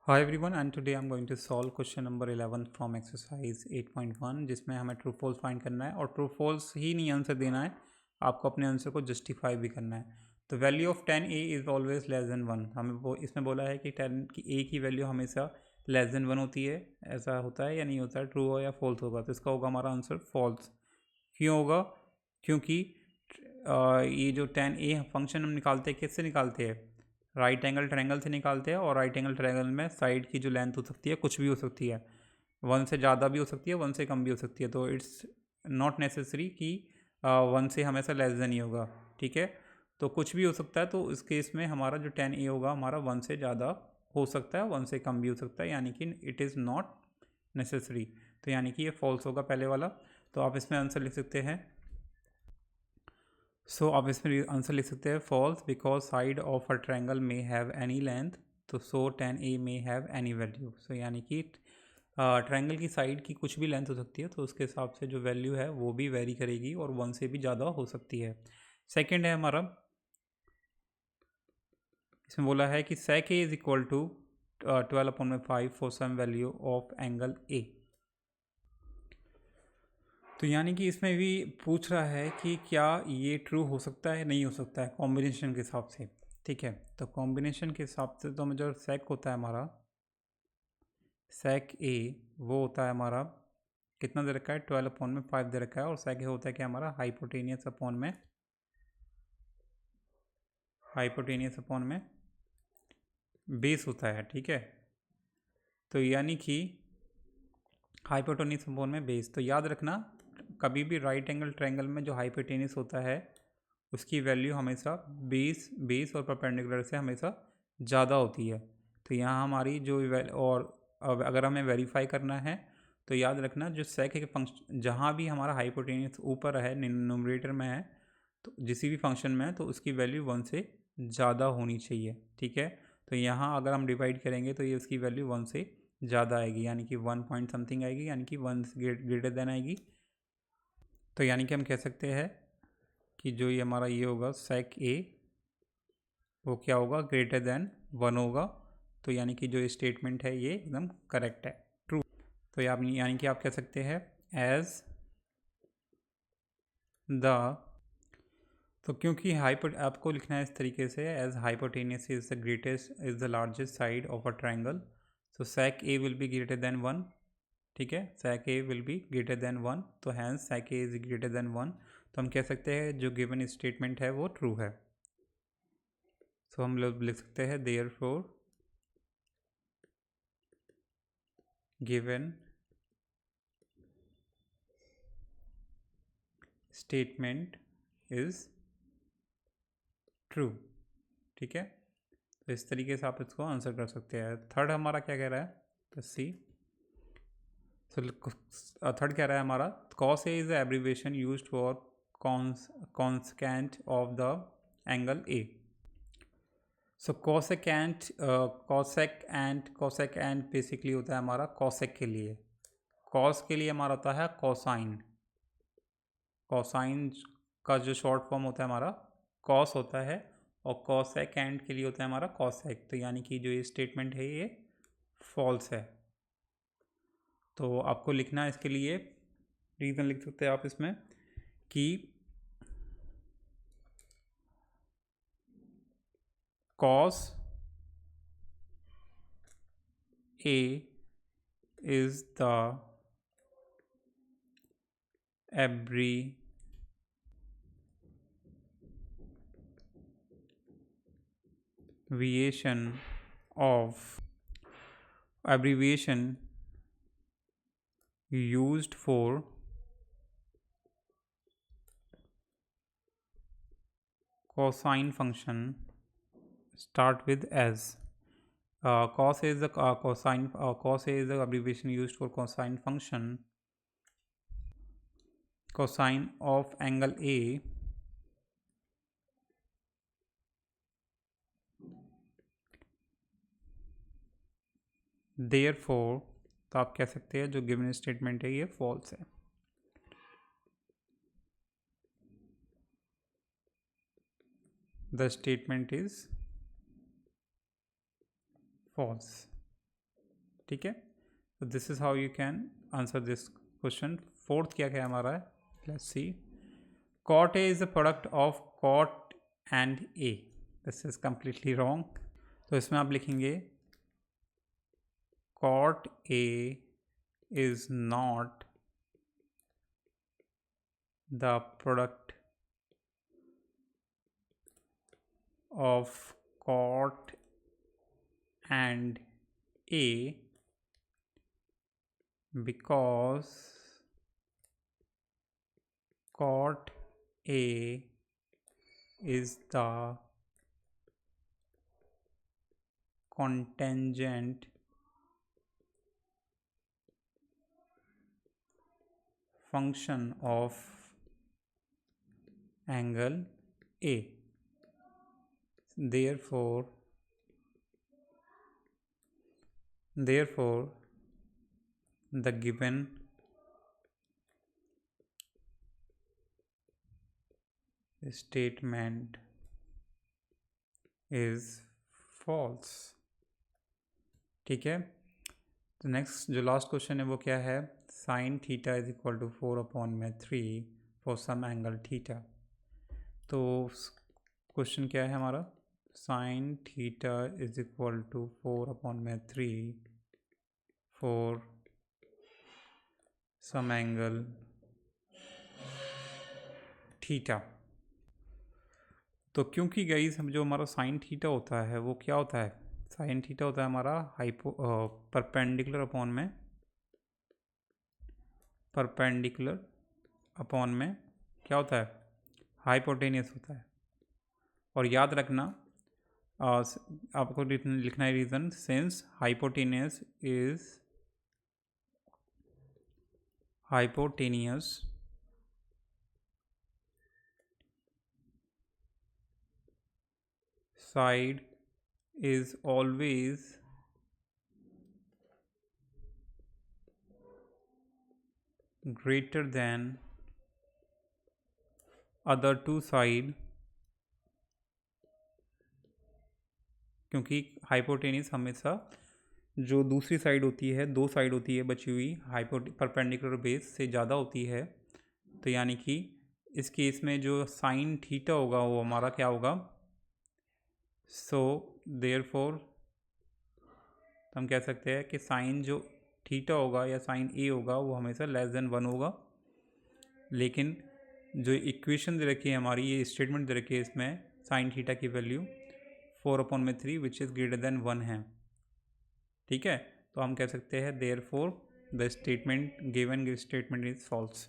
Hi everyone, and today I'm going to solve question number 11 from exercise 8.1 जिसमें हमें true false find करना है और ट्रू फॉल्स ही नहीं आंसर देना है, आपको अपने आंसर को जस्टिफाई भी करना है। तो value of 10a is always less than 1। हमें वो इसमें बोला है कि 10 की a की वैल्यू हमेशा लेस देन 1 होती है। ऐसा होता है या नहीं होता है, ट्रू हो या फॉल्स होगा, तो इसका होगा हमारा आंसर फॉल्स। क्यों होगा? क्योंकि ये जो 10a फंक्शन हम निकालते हैं किससे निकालते हैं? राइट एंगल ट्रायंगल से निकालते हैं, और राइट एंगल ट्रायंगल में साइड की जो लेंथ हो सकती है कुछ भी हो सकती है, 1 से ज़्यादा भी हो सकती है, 1 से कम भी हो सकती है। तो इट्स नॉट नेसेसरी कि 1 से हमेशा लेस देन ही होगा। ठीक है, तो कुछ भी हो सकता है। तो इस केस में हमारा जो 10a होगा हमारा 1 से ज़्यादा हो सकता है, 1 से कम भी हो सकता है, यानी कि इट इज़ नॉट नेसेसरी। तो यानी कि ये फॉल्स होगा पहले वाला। तो आप इसमें आंसर लिख सकते हैं। आप इसमें आंसर लिख सकते हैं false because side of a triangle में हैव एनी लेंथ। तो 10a में हैव एनी वैल्यू। यानी कि ट्रायंगल की साइड की कुछ भी लेंथ हो सकती है, तो उसके हिसाब से जो वैल्यू है वो भी वेरी करेगी और 1 से भी ज़्यादा हो सकती है। सेकंड है हमारा, इसमें बोला है कि sec a is equal to 12/5 for some value of angle a। तो यानी कि इसमें भी पूछ रहा है कि क्या ये ट्रू हो सकता है, नहीं हो सकता है कॉम्बिनेशन के हिसाब से। ठीक है, तो कॉम्बिनेशन के हिसाब से तो हमें जो सेक होता है हमारा सेक ए, वो होता है हमारा कितना दे रखा है, 12/5 दे रखा है। और सेक ए होता है कि हमारा हाइपोटेनियस अपॉन में बेस होता है। ठीक है, तो यानी कि हाइपोटेनियस अपॉन में बेस। तो याद रखना, कभी भी राइट एंगल ट्रायंगल में जो हाइपोटेनियस होता है उसकी वैल्यू हमेशा बेस बेस और परपेंडिकुलर से हमेशा ज़्यादा होती है। तो यहाँ हमारी जो और अब अगर हमें वेरीफाई करना है तो याद रखना, जो सेक के फंक्शन जहाँ भी हमारा हाइपोटेनियस ऊपर है, न्यूमरेटर में है, तो किसी भी फंक्शन में है, तो उसकी वैल्यू 1 से ज़्यादा होनी चाहिए। ठीक है, तो यहाँ अगर हम डिवाइड करेंगे तो ये उसकी वैल्यू 1 से ज़्यादा आएगी, यानी कि 1 पॉइंट समथिंग आएगी, यानी कि 1 ग्रेटर देन आएगी। तो यानी कि हम कह सकते हैं कि जो ये हमारा ये होगा सेक ए, वो क्या होगा, ग्रेटर देन 1 होगा। तो यानी कि जो स्टेटमेंट है ये एकदम करेक्ट है, ट्रू। तो यानी कि आप कह सकते हैं एज द, तो क्योंकि आपको लिखना है इस तरीके से, as hypotenuse is the greatest is the largest side of a triangle, so sec a will be greater than 1। ठीक है, sec a will be greater than 1, तो hence sec a is greater than 1। तो हम कह सकते हैं जो given statement है वो ट्रू है। हम लोग लिख सकते हैं therefore given statement is true. ठीक है, तो इस तरीके से आप इसको आंसर कर सकते हैं। थर्ड हमारा क्या कह रहा है, तो सी। थर्ड कह रहा है हमारा cos A is the abbreviation use for cosecant of the angle A. Cosec and basically होता है हमारा कॉसेक के लिए। कॉस के लिए हमारा होता है कोसाइन। कोसाइन का जो शॉर्ट फॉर्म होता है हमारा कॉस होता है, और कॉसेक एंड के लिए होता है हमारा कॉसेक। तो यानी कि जो ये स्टेटमेंट है ये फॉल्स है। तो आपको लिखना है इसके लिए, रीज़न लिख सकते हैं आप इसमें कि cos A is the abbreviation of abbreviation used for cosine function start with as. Cos is the cosine. Cos is the abbreviation used for cosine function. Cosine of angle A therefore, तो आप कह सकते हैं जो given statement है ये false है। The statement is false. ठीक है, तो this is how you can answer this question. Fourth क्या क्या हमारा है, let's see. Cot a is the product of cot and a, this is completely wrong. तो इसमें आप लिखेंगे cot A is not the product of cot and A because cot A is the contingent function of angle A. Therefore the given statement is false। ठीक है, तो next जो last question है वो क्या है, sine theta is equal to 4/3 for some angle theta. तो question क्या है हमारा, sine theta is equal to 4/3 for some angle theta. तो क्योंकि गाइस हम जो हमारा साइन थीटा होता है वो क्या होता है, साइन थीटा होता है हमारा परपेंडिकुलर अपॉन में क्या होता है, हाइपोटेनियस होता है। और याद रखना आपको लिखना है reason, since hypotenuse side is always greater than other two side, क्योंकि हाइपोटेनियस हमेशा जो दूसरी साइड होती है, दो साइड होती है बची हुई परपेंडिकुलर बेस से ज़्यादा होती है। तो यानी कि इस केस में जो साइन थीटा होगा वो हमारा क्या होगा, सो देयरफॉर हम कह सकते हैं कि साइन जो थीटा होगा या साइन ए होगा वो हमेशा लेस देन 1 होगा। लेकिन जो इक्वेशन दे रखी है हमारी, ये स्टेटमेंट दे रखी है, इसमें साइन थीटा की value 4/3 which is greater than 1 है। ठीक है, तो हम कह सकते हैं therefore the statement given statement is false.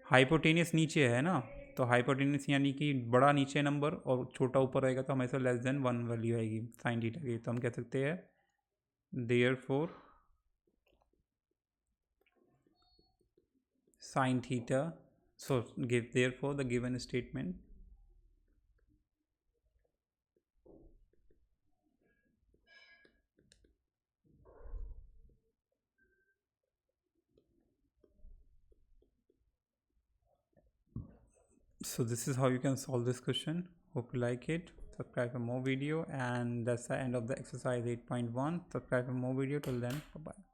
Hypotenuse नीचे है ना, तो हाइपोटेनियस यानी कि बड़ा नीचे नंबर और छोटा ऊपर रहेगा, तो हमेशा लेस देन 1 वैल्यू आएगी साइन थीटा की। तो हम कह सकते हैं therefore sine theta, so therefore the given statement so this is how you can solve this question. Hope you like it. Subscribe for more video, and that's the end of the exercise 8.1. Subscribe for more video. Till then, bye bye.